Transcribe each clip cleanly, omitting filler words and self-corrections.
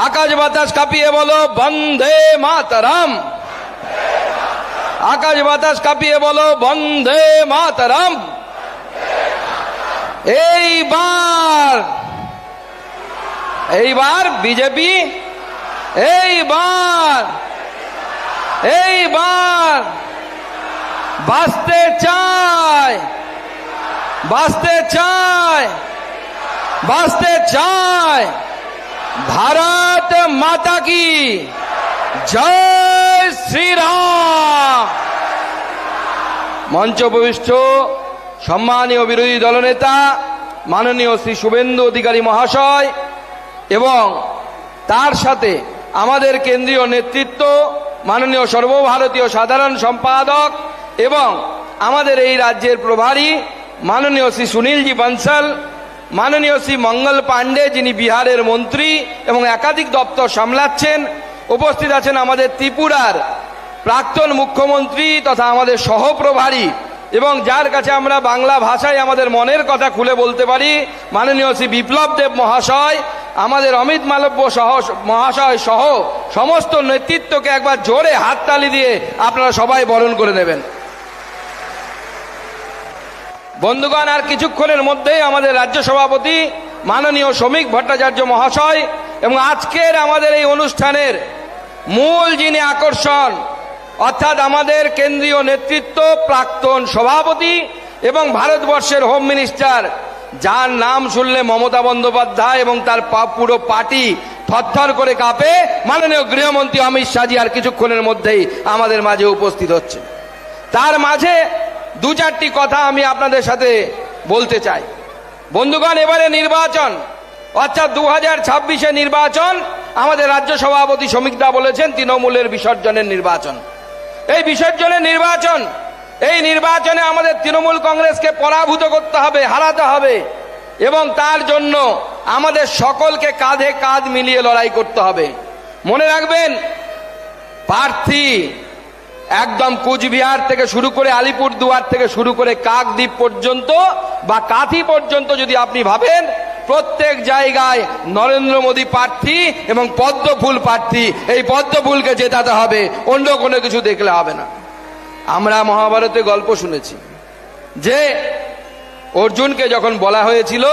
আকাশ বাতাস কাঁপিয়ে বলো বন্দে মাতরম। আকাশ বাতাস কাঁপিয়ে বলো বন্দে মাতরম। এইবার বিজেপি এইবার বাঁচতে চায়, বাঁচতে চায়, বাঁচতে চায়। ভারত মাতা কি জয় শ্রীরাম। মঞ্চ উপবিষ্ট সম্মানীয় বিরোধী দলনেতা মাননীয় শ্রী শুভেন্দু অধিকারী মহাশয় এবং তার সাথে আমাদের কেন্দ্রীয় নেতৃত্ব মাননীয় সর্বভারতীয় সাধারণ সম্পাদক এবং আমাদের এই রাজ্যের প্রভারী মাননীয় শ্রী সুনীলজি বনসল, মাননীয় শ্রী মঙ্গল পাণ্ডে যিনি বিহারের মন্ত্রী এবং একাধিক দপ্তর সামলাচ্ছেন, উপস্থিত আছেন আমাদের ত্রিপুরার প্রাক্তন মুখ্যমন্ত্রী তথা আমাদের সহপ্রভারী এবং যার কাছে আমরা বাংলা ভাষায় আমাদের মনের কথা খুলে বলতে পারি মাননীয় শ্রী বিপ্লব দেব মহাশয়, আমাদের অমিত মালব্য মহাশয় সহ সমস্ত নেতৃত্বকে একবার জোরে হাততালি দিয়ে আপনারা সবাই বরণ করে নেবেন। বন্ধুগণ, আর কিছুক্ষণের মধ্যেই আমাদের রাজ্য সভাপতি মাননীয় শ্রমিক ভট্টাচার্য মহাশয় এবং আজকের আমাদের এই অনুষ্ঠানের মূল যিনি আকর্ষণ অর্থাৎ আমাদের কেন্দ্রীয় নেতৃত্ব প্রাক্তন সভাপতি এবং ভারতবর্ষের হোম মিনিস্টার, যার নাম শুনলে মমতা বন্দ্যোপাধ্যায় এবং তার পুরো পার্টি থরথর করে কাঁপে, মাননীয় গৃহমন্ত্রী অমিত শাহজি আর কিছুক্ষণের মধ্যেই আমাদের মাঝে উপস্থিত হচ্ছে। তার মাঝে দু চারটি কথা আমি আপনাদের সাথে বলতে চাই। বন্ধুগণ, এবারে নির্বাচন অর্থাৎ 2026 নির্বাচন, আমাদের রাজ্য সভাপতি শ্রমিকদা বলেছেন তৃণমূলের বিসর্জনের নির্বাচন। এই বিসর্জনের নির্বাচন, এই নির্বাচনে আমাদের তৃণমূল কংগ্রেসকে পরাভূত করতে হবে, হারাতে হবে এবং তার জন্য আমাদের সকলকে কাঁধে কাঁধ মিলিয়ে লড়াই করতে হবে। মনে রাখবেন, প্রার্থী একদম কুচবিহার থেকে শুরু করে আলিপুরদুয়ার থেকে শুরু করে কাকদ্বীপ পর্যন্ত বা কাঁথি পর্যন্ত যদি আপনি ভাবেন, প্রত্যেক জায়গায় নরেন্দ্র মোদী প্রার্থী এবং পদ্মফুল প্রার্থী। এই পদ্মফুলকে জেতাতে হবে, অন্য কোনো কিছু দেখলে হবে না। আমরা মহাভারতে গল্প শুনেছি যে অর্জুনকে যখন বলা হয়েছিল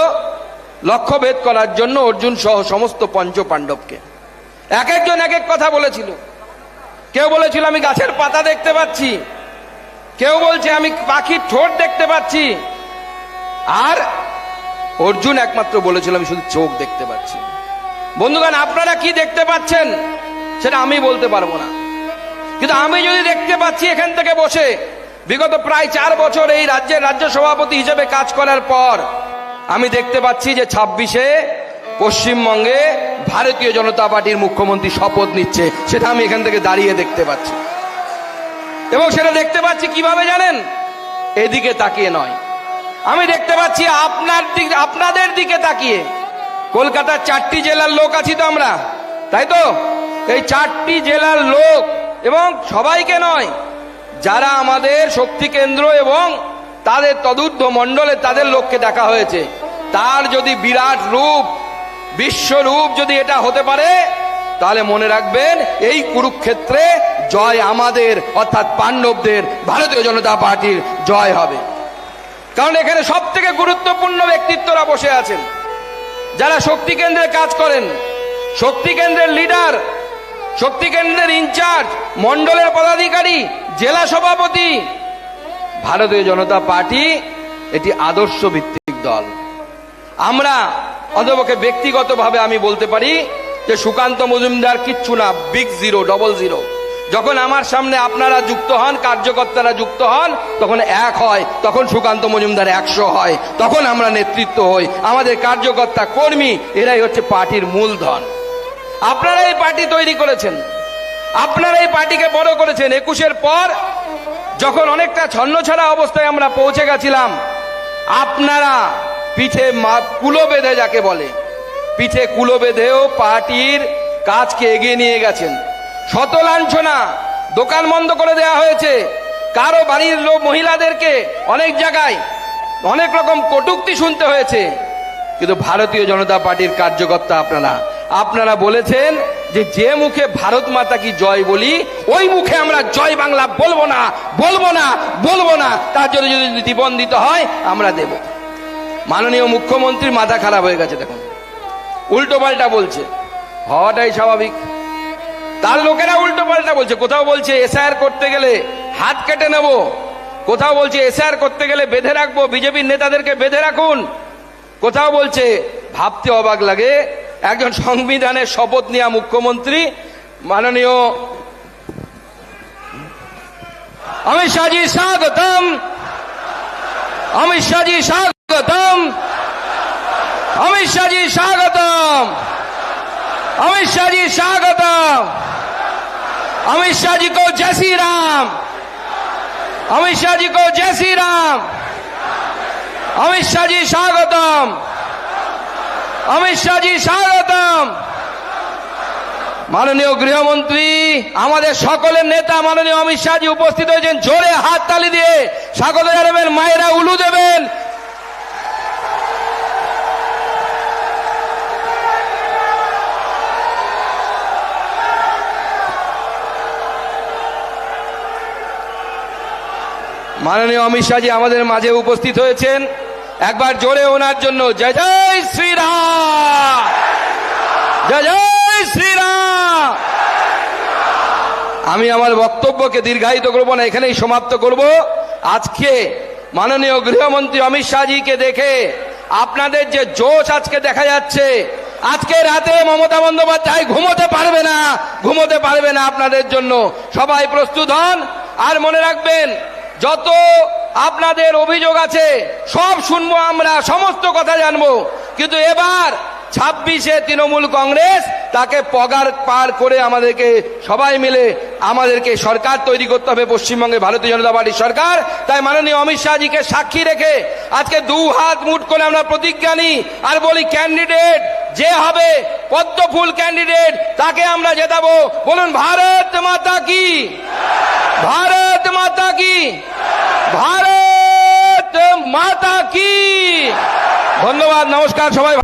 লক্ষ্যভেদ করার জন্য অর্জুন সহ সমস্ত পঞ্চ পাণ্ডবকে, এক একজন এক এক কথা বলেছিল। কেউ বলেছিল আমি গাছের পাতা দেখতে পাচ্ছি, কেউ বলছে আমি পাখির ঠোঁট দেখতে পাচ্ছি, আর অর্জুন একমাত্র বলেছিল আমি শুধু চোখ দেখতে পাচ্ছি। বন্ধুগণ, আপনারা কি দেখতে পাচ্ছেন সেটা আমি বলতে পারবো না, কিন্তু আমি যদি দেখতে পাচ্ছি এখান থেকে বসে বিগত প্রায় 4 বছর এই রাজ্যের রাজ্য সভাপতি হিসেবে কাজ করার পর আমি দেখতে পাচ্ছি যে 26-এ পশ্চিমবঙ্গে ভারতীয় জনতা পার্টির মুখ্যমন্ত্রী শপথ নিচ্ছে, সেটা আমি এখান থেকে দাঁড়িয়ে দেখতে পাচ্ছি। এবং সেটা দেখতে পাচ্ছি কিভাবে জানেন? এদিকে তাকিয়ে নয়, আমি দেখতে পাচ্ছি আপনাদের দিকে তাকিয়ে। কলকাতার 4টি জেলার লোক আছি তো আমরা, তাই তো? এই 4টি জেলার লোক এবং সবাইকে নয়, যারা আমাদের শক্তি কেন্দ্র এবং তাদের তদূর্ধ্ব মণ্ডলে তাদের লোককে দেখা হয়েছে, তার যদি বিরাট রূপ বিশ্বরূপ যদি এটা হতে পারে, তাহলে মনে রাখবেন এই কুরুক্ষেত্রে জয় আমাদের অর্থাৎ পাণ্ডবদের, ভারতীয় জনতা পার্টির জয় হবে। কারণ এখানে সব থেকে গুরুত্বপূর্ণ ব্যক্তিত্বরা বসে আছেন, যারা শক্তি কেন্দ্রে কাজ করেন, শক্তি কেন্দ্রের লিডার, শক্তি কেন্দ্রের ইনচার্জ, মণ্ডলের পদাধিকারী, জেলা সভাপতি। ভারতীয় জনতা পার্টি এটি আদর্শ ভিত্তিক দল। আমরা অন্তপক্ষে ব্যক্তিগতভাবে আমি বলতে পারি যে সুকান্ত মজুমদার কিচ্ছু না, বিগ জিরো, ডবল জিরো। যখন আমার সামনে আপনারা যুক্ত হন, কার্যকর্তারা যুক্ত হন, তখন 1 হয়, তখন সুকান্ত মজুমদার 100 হয়, তখন আমরা নেতৃত্ব হই। আমাদের কার্যকর্তা কর্মী এরাই হচ্ছে পার্টির মূলধন। আপনারা এই পার্টি তৈরি করেছেন, আপনারা এই পার্টিকে বড় করেছেন। 21-এর পর যখন অনেকটা ছন্নছাড়া অবস্থায় আমরা পৌঁছে গেছিলাম, আপনারা পিঠে কুলো বেঁধে, যাকে বলে পিঠে কুলো বেঁধেও পার্টির কাজকে এগিয়ে নিয়ে গেছেন। শত লাঞ্ছনা, দোকান বন্ধ করে দেওয়া হয়েছে, কারো বাড়ির লোক মহিলাদেরকে অনেক জায়গায় অনেক রকম কটূক্তি শুনতে হয়েছে, কিন্তু ভারতীয় জনতা পার্টির কার্যকর্তা আপনারা আপনারা বলেছেন যে যে মুখে ভারত মাতা কি জয় বলি ওই মুখে আমরা জয় বাংলা বলবো না বলবো না বলবো না, তার জন্য যদি জীবন দিতে হয় আমরা দেব। মাননীয় মুখ্যমন্ত্রীর মাথা খারাপ হয়ে গেছে, দেখুন উল্টো পাল্টা বলছে, হওয়াটাই স্বাভাবিক। তার লোকেরা উল্টো পাল্টা বলছে, কোথাও বলছে এসআইআর করতে গেলে হাত কেটে নেব, কোথাও বলছে এসআইআর করতে গেলে বেঁধে রাখবো, বিজেপির নেতাদেরকে বেঁধে রাখুন, কোথাও বলছে, ভাবতে অবাক লাগে একজন সংবিধানের শপথ নেওয়া মুখ্যমন্ত্রী মাননীয় अमित शाह जी स्वागतम, अमित शाह जी स्वागतम, अमित शाह जी स्वागतम, अमित शाह जी स्वागतम, अमित शाह जी को जय श्री राम, अमित शाह जी को जय श्री राम, अमित शाह जी स्वागतम, अमित शाह जी स्वागतम। মাননীয় গৃহমন্ত্রী আমাদের সকলের নেতা মাননীয় অমিত শাহজি উপস্থিত হয়েছেন, জোরে হাত তালি দিয়ে স্বাগত জানাবেন, মায়েরা উলু দেবেন। মাননীয় অমিত শাহজি আমাদের মাঝে উপস্থিত হয়েছেন, একবার জোরে ওনার জন্য জয় জয় শ্রীরাম, জয় জয় শ্রীরাম। আমি আমার বক্তব্যকে দীর্ঘায়িত করব না, এখানেই সমাপ্ত করব। আজকে মাননীয় গৃহমন্ত্রী অমিত শাহজিকে দেখে আপনাদের যে জোশ আজকে দেখা যাচ্ছে, আজকে রাতে মমতা বন্দ্যোপাধ্যায় ঘুমোতে পারবে না, ঘুমোতে পারবে না আপনাদের জন্য। সবাই প্রস্তুত হন, আর মনে রাখবেন যত আপনাদের অভিযোগ আছে সব শুনবো আমরা, সমস্ত কথা জানবো, কিন্তু এবার 26-এ তৃণমূল কংগ্রেস তাকে পগার পার করে আমাদেরকে সবাই মিলে আমাদেরকে সরকার তৈরি করতে হবে, পশ্চিমবঙ্গে ভারতীয় জনতা পার্টির সরকার। তাই মাননীয় অমিত শাহজিকে সাক্ষী রেখে আজকে দু হাত মুঠ করে আমরা প্রতিজ্ঞা নিই আর বলি, ক্যান্ডিডেট যে হবে পদ্মফুল ক্যান্ডিডেট তাকে আমরা জেতাবো। বলুন ভারত মাতা কি, ভারত মাতা কি, ভারত মাতা কি। ধন্যবাদ, নমস্কার সবাই।